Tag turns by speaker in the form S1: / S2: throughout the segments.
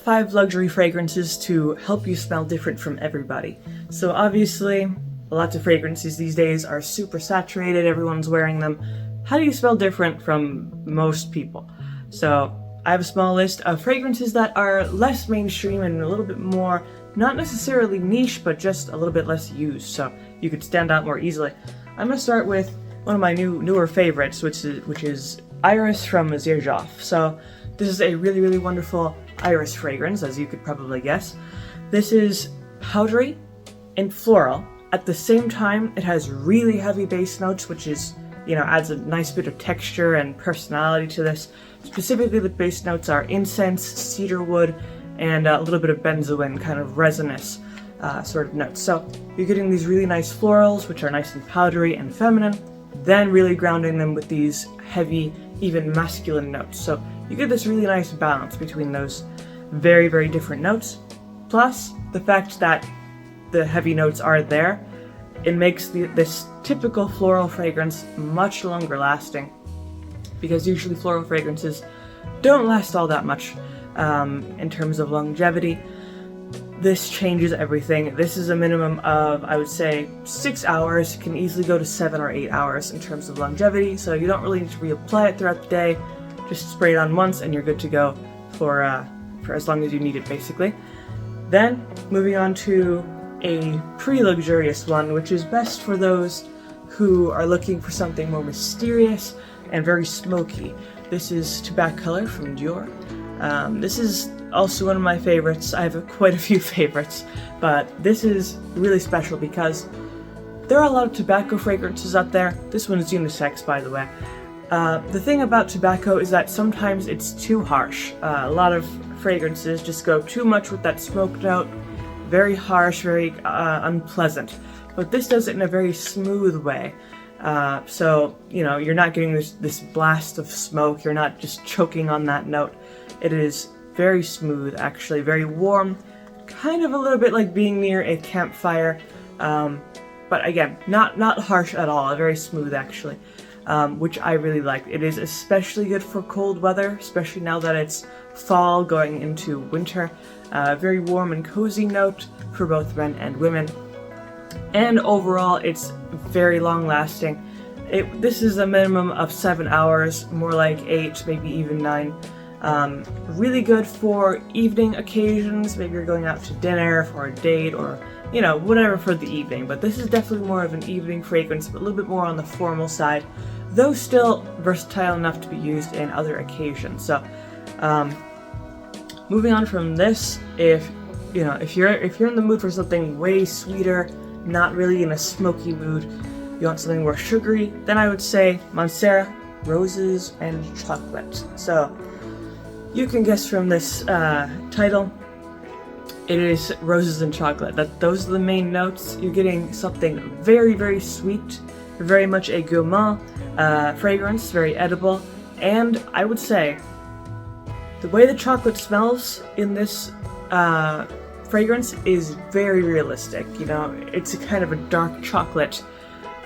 S1: 5 luxury fragrances to help you smell different from everybody. So obviously, lots of fragrances these days are super saturated, everyone's wearing them. How do you smell different from most people? So I have a small list of fragrances that are less mainstream and a little bit more, not necessarily niche, but just a little bit less used, so you could stand out more easily. I'm going to start with one of my newer favorites, which is Iris from Dior. So this is a really, really wonderful Iris fragrance, as you could probably guess. This is powdery and floral. At the same time, it has really heavy base notes, which is, adds a nice bit of texture and personality to this. Specifically, the base notes are incense, cedarwood, and a little bit of benzoin, kind of resinous sort of notes. So you're getting these really nice florals, which are nice and powdery and feminine, then really grounding them with these heavy, even masculine notes. So you get this really nice balance between those very, very different notes. Plus, the fact that the heavy notes are there, it makes this typical floral fragrance much longer lasting, because usually floral fragrances don't last all that much in terms of longevity. This changes everything. This is a minimum of, I would say, 6 hours. It can easily go to 7 or 8 hours in terms of longevity, so you don't really need to reapply it throughout the day. Just spray it on once and you're good to go for as long as you need it, basically. Then, moving on to a pre-luxurious one, which is best for those who are looking for something more mysterious and very smoky. This is Tobacco Color from Dior. This is also one of my favorites. I have quite a few favorites, but this is really special because there are a lot of tobacco fragrances out there. This one is unisex, by the way. The thing about tobacco is that sometimes it's too harsh. A lot of fragrances just go too much with that smoke note, very harsh, very unpleasant. But this does it in a very smooth way. So, you're not getting this blast of smoke, you're not just choking on that note. It is very smooth, actually, very warm, kind of a little bit like being near a campfire, but again, not harsh at all, very smooth actually, which I really like. It is especially good for cold weather, especially now that it's fall going into winter. Very warm and cozy note for both men and women. And overall, it's very long lasting. This is a minimum of 7 hours, more like 8, maybe even 9. Really good for evening occasions. Maybe you're going out to dinner for a date or, whatever for the evening. But this is definitely more of an evening fragrance, but a little bit more on the formal side, though still versatile enough to be used in other occasions. So, moving on from this, if you're in the mood for something way sweeter, not really in a smoky mood, you want something more sugary, then I would say Manera, Roses and Chocolate. So you can guess from this title, it is roses and chocolate. Those are the main notes. You're getting something very, very sweet, very much a gourmand fragrance, very edible, and I would say the way the chocolate smells in this fragrance is very realistic. It's a kind of a dark chocolate,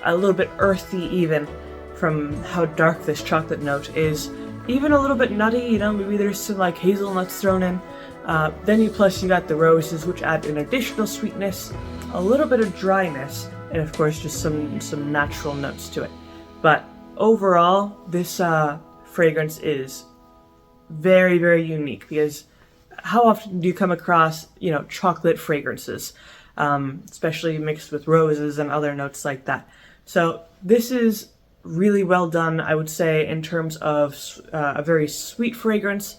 S1: a little bit earthy even from how dark this chocolate note is. Even a little bit nutty, maybe there's some like hazelnuts thrown in. Then you got the roses, which add an additional sweetness, a little bit of dryness, and of course just some natural notes to it. But overall, this fragrance is very, very unique, because how often do you come across, chocolate fragrances, especially mixed with roses and other notes like that? So this is really well done, I would say, in terms of a very sweet fragrance.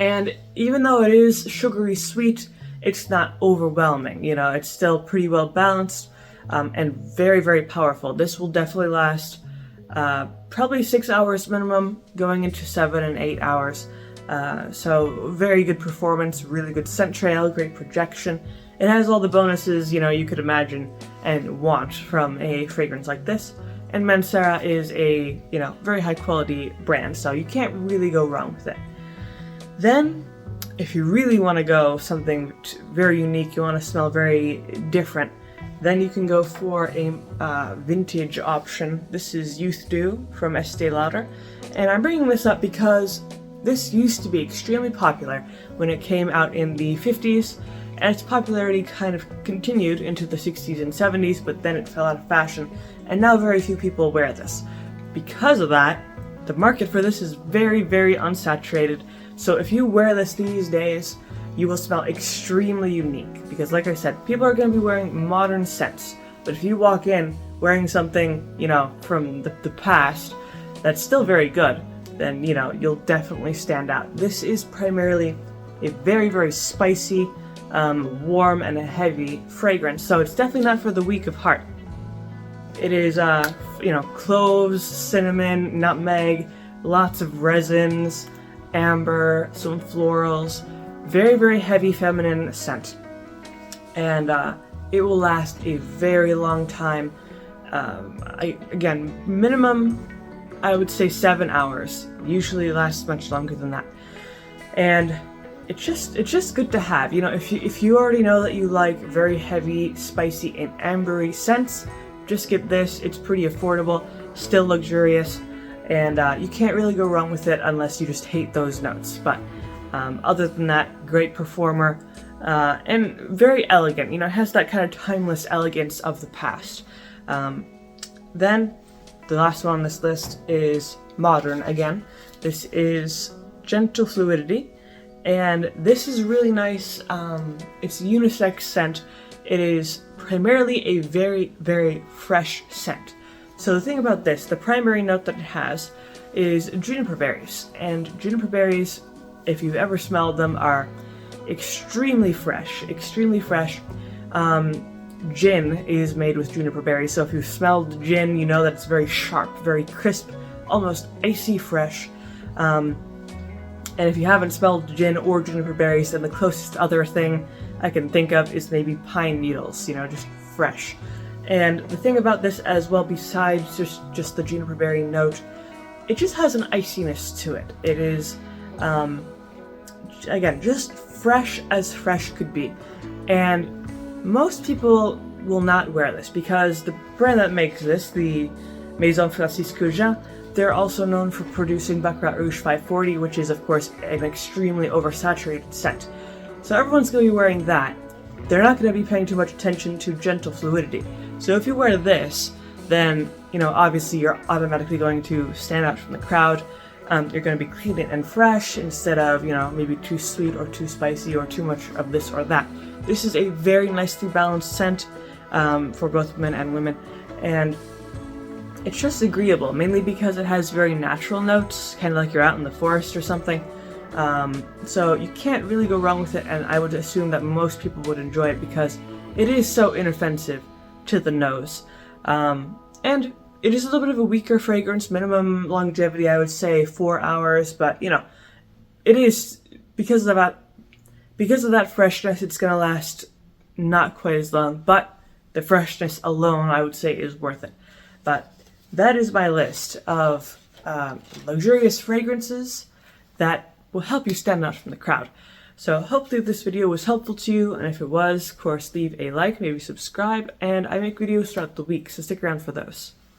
S1: And even though it is sugary sweet, it's not overwhelming. It's still pretty well balanced and very, very powerful. This will definitely last probably 6 hours minimum, going into 7 and 8 hours. So very good performance, really good scent trail, great projection. It has all the bonuses, you could imagine and want from a fragrance like this. And Manera is a, very high quality brand, so you can't really go wrong with it. Then, if you really want to go something very unique, you want to smell very different, then you can go for a vintage option. This is Youth Dew from Estee Lauder. And I'm bringing this up because this used to be extremely popular when it came out in the 50s, and its popularity kind of continued into the 60s and 70s, but then it fell out of fashion, and now very few people wear this. Because of that, the market for this is very, very unsaturated, so if you wear this these days, you will smell extremely unique, because like I said, people are going to be wearing modern scents, but if you walk in wearing something, you know, from the past, that's still very good, then, you know, you'll definitely stand out. This is primarily a very, very spicy, warm and heavy fragrance, so it's definitely not for the weak of heart. It is, you know, cloves, cinnamon, nutmeg, lots of resins, amber, some florals, very, very heavy feminine scent. And it will last a very long time. Again, minimum, I would say 7 hours. Usually lasts much longer than that. And it's just good to have. You know, if you already know that you like very heavy, spicy, and ambery scents, just get this. It's pretty affordable, still luxurious, and you can't really go wrong with it unless you just hate those notes. But other than that, great performer, and very elegant. You know, it has that kind of timeless elegance of the past. Then, the last one on this list is modern again. This is Gentle Fluidity, and this is really nice. It's a unisex scent. It is primarily a very, very fresh scent. So the thing about this, the primary note that it has is juniper berries, and juniper berries, if you've ever smelled them, are extremely fresh, extremely fresh. Gin is made with juniper berries, so if you've smelled gin, you know that it's very sharp, very crisp, almost icy fresh. And if you haven't smelled gin or juniper berries, then the closest other thing I can think of is maybe pine needles, you know, just fresh. And the thing about this as well, besides just the juniper berry note, it just has an iciness to it. It is, again, just fresh as fresh could be. And most people will not wear this because the brand that makes this, the Maison Francisco Jean, they're also known for producing Baccarat Rouge 540, which is, of course, an extremely oversaturated scent. So everyone's going to be wearing that. They're not going to be paying too much attention to Gentle Fluidity. So if you wear this, then, you know, obviously you're automatically going to stand out from the crowd. You're going to be clean and fresh instead of, you know, maybe too sweet or too spicy or too much of this or that. This is a very nicely balanced scent for both men and women, and it's just agreeable, mainly because it has very natural notes, kind of like you're out in the forest or something. So you can't really go wrong with it, and I would assume that most people would enjoy it because it is so inoffensive to the nose. And it is a little bit of a weaker fragrance, minimum longevity, I would say 4 hours, but, you know, it is, because of that freshness, it's going to last not quite as long, but the freshness alone, I would say, is worth it. But that is my list of luxurious fragrances that will help you stand out from the crowd. So hopefully this video was helpful to you, and if it was, of course, leave a like, maybe subscribe, and I make videos throughout the week, so stick around for those.